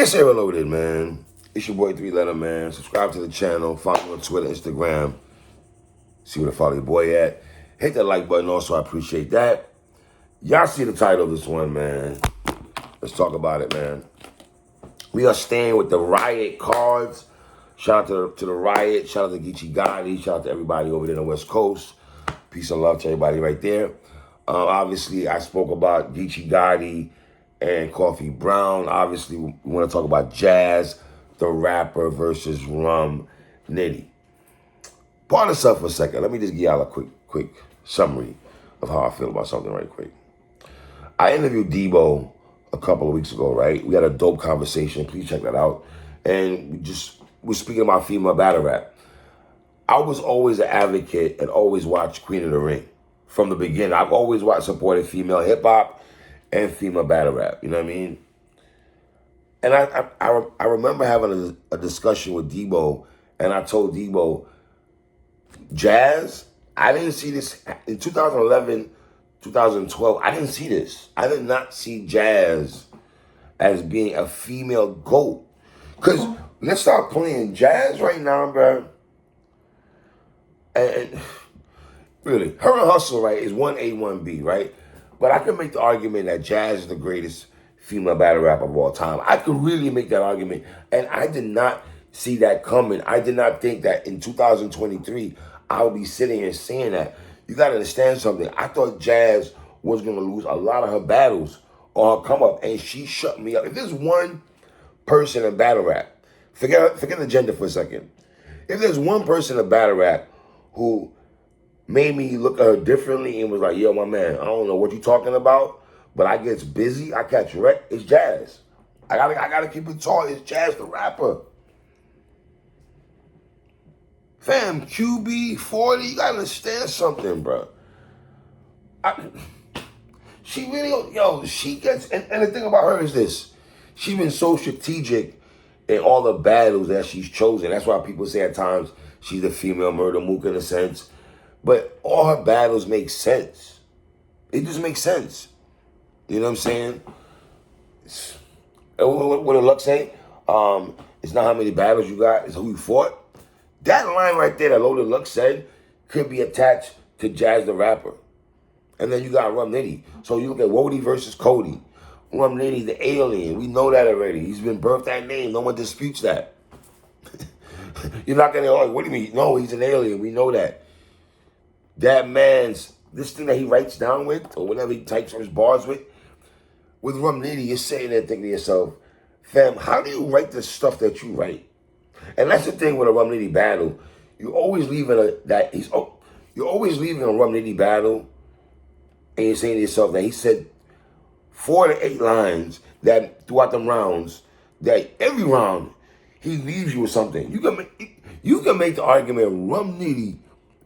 PSA Reloaded, man. It's your boy 3 Letter, man. Subscribe to the channel. Follow me on Twitter, Instagram. See where to follow your boy at. Hit that like button also. I appreciate that. Y'all see the title of this one, man. Let's talk about it, man. We are staying with the Riot cards. Shout out to the Riot. Shout out to Geechee Gotti. Shout out to everybody over there on the West Coast. Peace and love to everybody right there. Obviously, I spoke about Geechee Gotti and Coffee Brown. Obviously, we want to talk about Jazz, the rapper, versus Nitty. Pardon yourself for a second. Let me just give y'all a quick summary of how I feel about something right quick. I interviewed Debo a couple of weeks ago, right? We had a dope conversation. Please check that out. And we're speaking about female battle rap. I was always an advocate and always watched Queen of the Ring from the beginning. I've always supported female hip hop and female battle rap. You know what I mean? And I remember having a discussion with Debo, and I told Debo, Jazz, I didn't see this in 2011, 2012. I didn't see this. I did not see Jazz as being a female GOAT. Because let's start playing Jazz right now, bro. And really, her and Hustle, right, is 1A, 1B, right? But I can make the argument that Jazz is the greatest female battle rapper of all time. I could really make that argument. And I did not see that coming. I did not think that in 2023, I would be sitting here saying that. You got to understand something. I thought Jazz was going to lose a lot of her battles on her come up, and she shut me up. If there's one person in battle rap, forget the gender for a second. If there's one person in battle rap who made me look at her differently and was like, yo, my man, I don't know what you're talking about, but I gets busy, I catch wreck, it's Jazz. I gotta keep it tall, it's Jazz the rapper. Fam, QB, 40, you gotta understand something, bro. She really, she gets, and the thing about her is this, she's been so strategic in all the battles that she's chosen. That's why people say at times she's a female murder mook in a sense. But all her battles make sense. It just makes sense. You know what I'm saying? What did Luck say? It's not how many battles you got, it's who you fought. That line right there that Loaded Luck said could be attached to Jazz the rapper. And then you got Nitty. So you look at Woty versus Coty. Nitty, the alien. We know that already. He's been birthed that name. No one disputes that. You're not going to, what do you mean? No, he's an alien. We know that. That man's, this thing that he writes down with, or whatever he types his bars with Nitty, you're sitting there thinking to yourself, fam, how do you write the stuff that you write? And that's the thing with a Nitty battle. You're always leaving you're always leaving a Nitty battle, and you're saying to yourself that he said 4 to 8 lines that throughout them rounds, that every round he leaves you with something. You can make the argument Nitty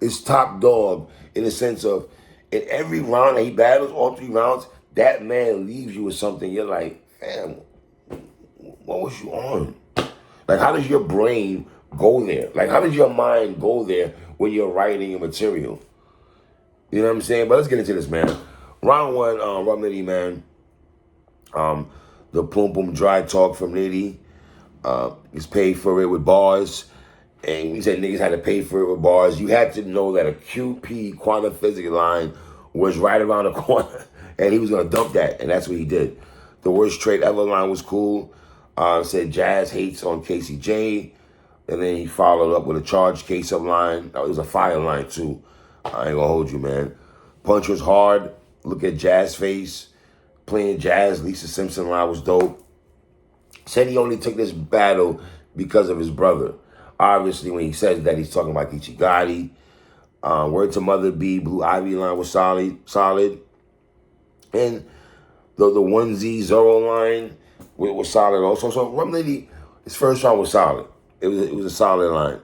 is top dog in the sense of in every round that he battles, all 3 rounds, that man leaves you with something. You're like, fam, what was you on? Like, how does your brain go there? Like, how does your mind go there when you're writing your material? You know what I'm saying? But let's get into this, man. Round 1, Nitty, man. The Pum Pum Dry Talk from Nitty. He's paid for it with bars. And he said niggas had to pay for it with bars. You had to know that a QP quantum physics line was right around the corner. And he was going to dump that. And that's what he did. The worst trade ever line was cool. Said Jazz hates on KCJ. And then he followed up with a charged case of line. It was a fire line, too. I ain't going to hold you, man. Punch was hard. Look at Jazz face. Playing Jazz, Lisa Simpson line was dope. Said he only took this battle because of his brother. Obviously, when he says that, he's talking about Geechee Gotti. Word to Mother B, Blue Ivy line was solid. And the 1Z Zoro line was solid also. So Nitty, his first round was solid. It was a solid line.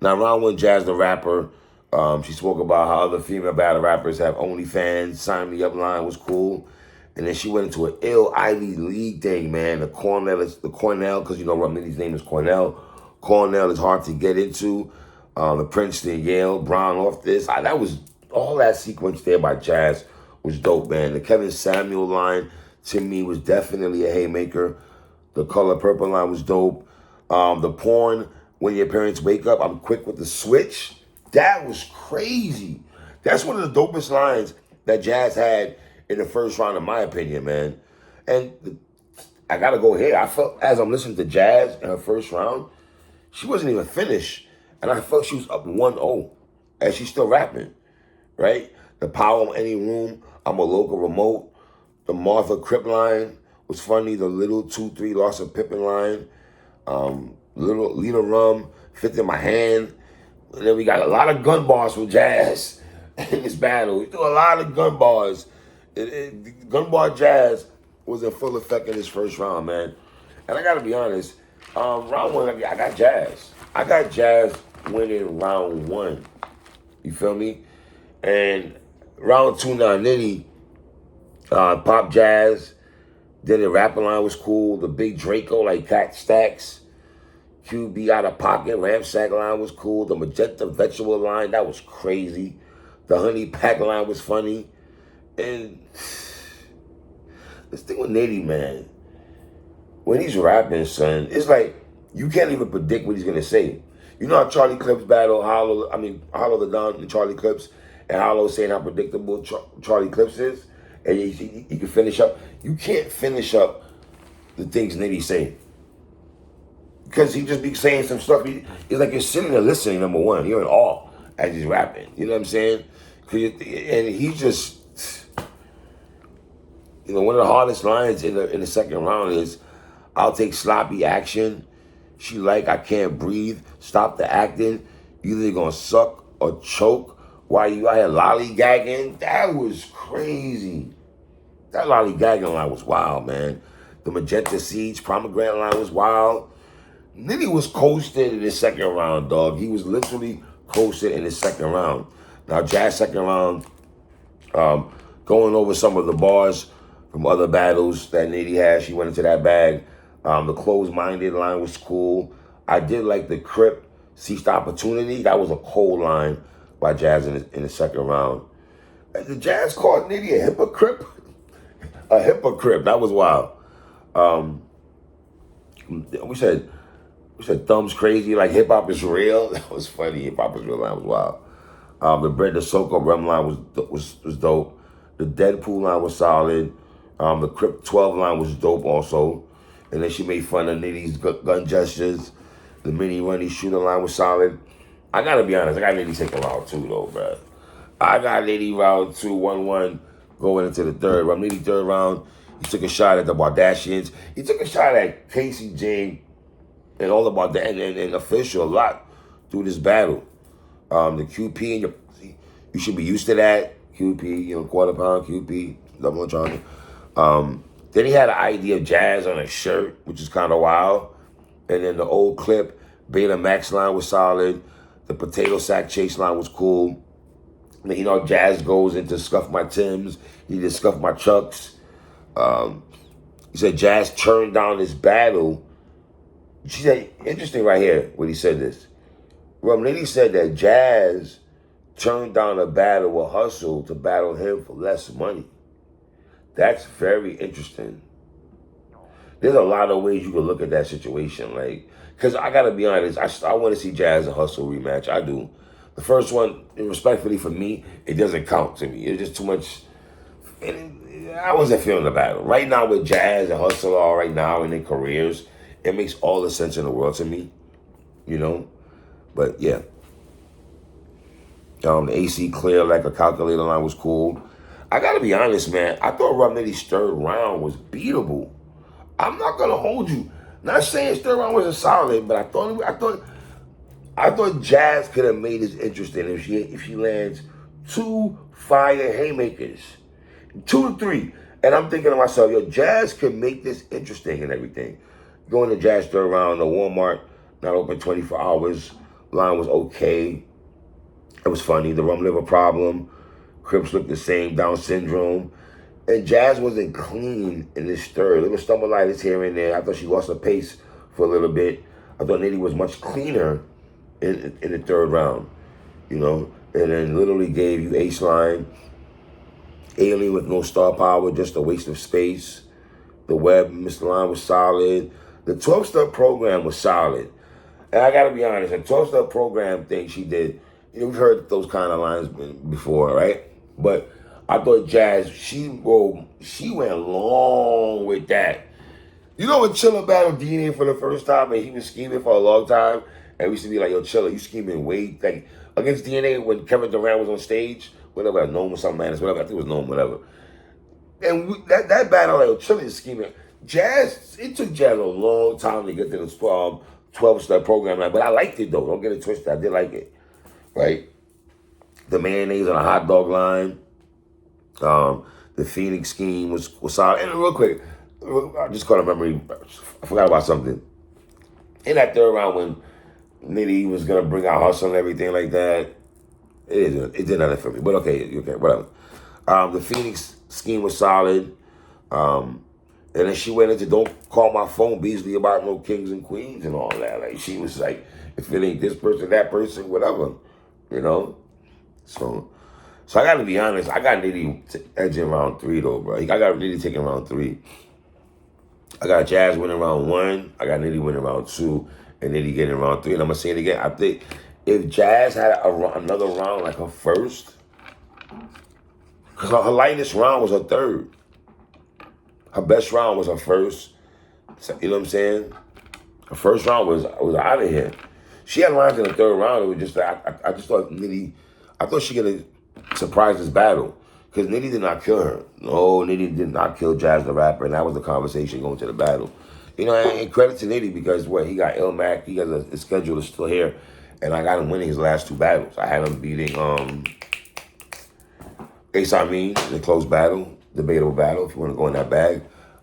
Now, round 1, Jazz the rapper. She spoke about how other female battle rappers have OnlyFans. Sign Me Up line was cool. And then she went into an ill Ivy League thing, man. The Cornell, because you know Nitty's name is Cornell. Cornell is hard to get into. The Princeton, Yale, Brown off this. That was all that sequence there by Jazz was dope, man. The Kevin Samuel line, to me, was definitely a haymaker. The Color Purple line was dope. The Porn, When Your Parents Wake Up, I'm Quick with the Switch. That was crazy. That's one of the dopest lines that Jazz had in the first round, in my opinion, man. And I gotta go here. I felt as I'm listening to Jazz in her first round, she wasn't even finished. And I felt she was up 1-0. And she's still rapping, right? The Power of Any Room, I'm a Local Remote. The Martha Crip line was funny. The Little 2-3 Lost of Pippin line. Little Lita Rum, Fifth in My Hand. And then we got a lot of gun bars from Jazz in this battle. We threw a lot of gun bars. Gun bar Jazz was in full effect in this first round, man. And I gotta be honest, round one, I got Jazz. I got Jazz winning round one. You feel me? And round two, now Nitty, Pop Jazz. Then the rapping line was cool. The Big Draco, like Cat Stacks. QB Out of Pocket, Ramsack line was cool. The Magenta Vegetable line, that was crazy. The Honey Pack line was funny. And this thing with Nitty, man, when he's rapping, son, it's like you can't even predict what he's gonna say. You know how Charlie Clips battle Hollow the Don and Charlie Clips, and Hollow saying how predictable Charlie Clips is, and he can finish up. You can't finish up the things Nitty say. Because he just be saying some stuff. It's like you're sitting there listening, number one. You're in awe as he's rapping. You know what I'm saying? And he just, one of the hardest lines in the second round is, I'll take sloppy action. She like, I can't breathe. Stop the acting. You either gonna suck or choke while you out here lollygagging. That was crazy. That lollygagging line was wild, man. The Magenta Siege Pomegranate line was wild. Nitty was coasted in his second round, dog. He was literally coasted in his second round. Now, Jazz second round, going over some of the bars from other battles that Nitty had. She went into that bag. The Closed-Minded line was cool. I did like the Crip Seized Opportunity. That was a cold line by Jazz in the second round. And the Jazz called Nitty a hypocrite. A hypocrite. That was wild. We said Thumb's crazy, like hip hop is real. That was funny. Hip hop is real line was wild. The Brenda Soko Rem line was dope. The Deadpool line was solid. The Crip 12 line was dope also. And then she made fun of Nitty's gun gestures. The Mini Runny Shooter line was solid. I gotta be honest, I got Nitty taking round two though, bro. I got Nitty round 2, 1-1 going into the third round. Nitty third round, he took a shot at the Bardashians. He took a shot at Casey J and all about that, and Official a lot through this battle. The QP, and you should be used to that. QP, quarter pound, QP, double entendre. Then he had an idea of Jazz on a shirt, which is kind of wild. And then the old clip, Beta Max line was solid. The Potato Sack Chase line was cool. And then, Jazz goes into Scuff My Timbs. He did Scuff My Chucks. He said Jazz turned down this battle. She said, interesting right here when he said this. Nitty said that Jazz turned down a battle with Hustle to battle him for less money. That's very interesting. There's a lot of ways you can look at that situation. Because I got to be honest, I want to see Jazz and Hustle rematch. I do. The first one, respectfully for me, it doesn't count to me. It's just too much. I wasn't feeling the battle. Right now with Jazz and Hustle are right now in their careers, it makes all the sense in the world to me. But yeah. The AC Clear Like a Calculator line was cool. I gotta be honest, man. I thought Rob Nitty's third round was beatable. I'm not gonna hold you. Not saying his third round wasn't solid, but I thought Jazz could have made this interesting if she lands 2 fire haymakers, 2 to 3. And I'm thinking to myself, Jazz could make this interesting and everything. Going to Jazz third round, the Walmart not open 24 hours line was okay. It was funny. The Rum Liver Problem. Crips looked the same, Down syndrome. And Jazz wasn't clean in this third. Little stumblitis here and there. I thought she lost her pace for a little bit. I thought Nitty was much cleaner in the third round, And then literally gave you Ace line. Alien with no star power, just a waste of space. The Web, Mr. Line was solid. The 12-step program was solid. And I gotta be honest, a 12-step program thing she did, we've heard those kind of lines before, right? But I thought Jazz, she went long with that. You know when Chilla battled DNA for the first time and he was scheming for a long time? And we used to be like, yo, Chilla, you scheming way, like, against DNA when Kevin Durant was on stage, whatever, Gnome or something, man, whatever, I think it was Gnome, whatever. And that battle, like, Chilla is scheming. Jazz, it took Jazz a long time to get to this 12-step program, but I liked it, though. Don't get it twisted. I did like it, right? The mayonnaise on a hot dog line. The Phoenix scheme was solid. And real quick, I just caught a memory. I forgot about something. In that third round when Nitty was going to bring out Hustle and everything like that, it did nothing for me. But okay, whatever. The Phoenix scheme was solid. And then she went into Don't Call My Phone Beasley about no kings and queens and all that. Like, she was like, if it ain't this person, that person, whatever. You know? So I got to be honest. I got Nitty edging round 3, though, bro. I got Nitty taking round 3. I got Jazz winning round 1. I got Nitty winning round 2. And Nitty getting round 3. And I'm going to say it again. I think if Jazz had another round like her first, because her lightest round was her third. Her best round was her first. You know what I'm saying? Her first round was out of here. She had lines in the third round. It was just like, I just thought Nitty, I thought she could have surprised this battle. Because Nitty did not kill her. No, Nitty did not kill Jazz the rapper. And that was the conversation going to the battle. You know, and credit to Nitty because he got Ilmac. He got his schedule is still here. And I got him winning his last 2 battles. I had him beating Ace Amin in a close battle. Debatable battle, if you want to go in that bag.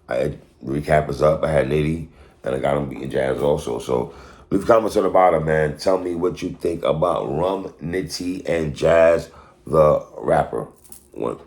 I had recap is up. I had Nitty, and I got him beating Jazz also. So leave comments on the bottom, man. Tell me what you think about Rum, Nitty, and Jazz the rapper. One.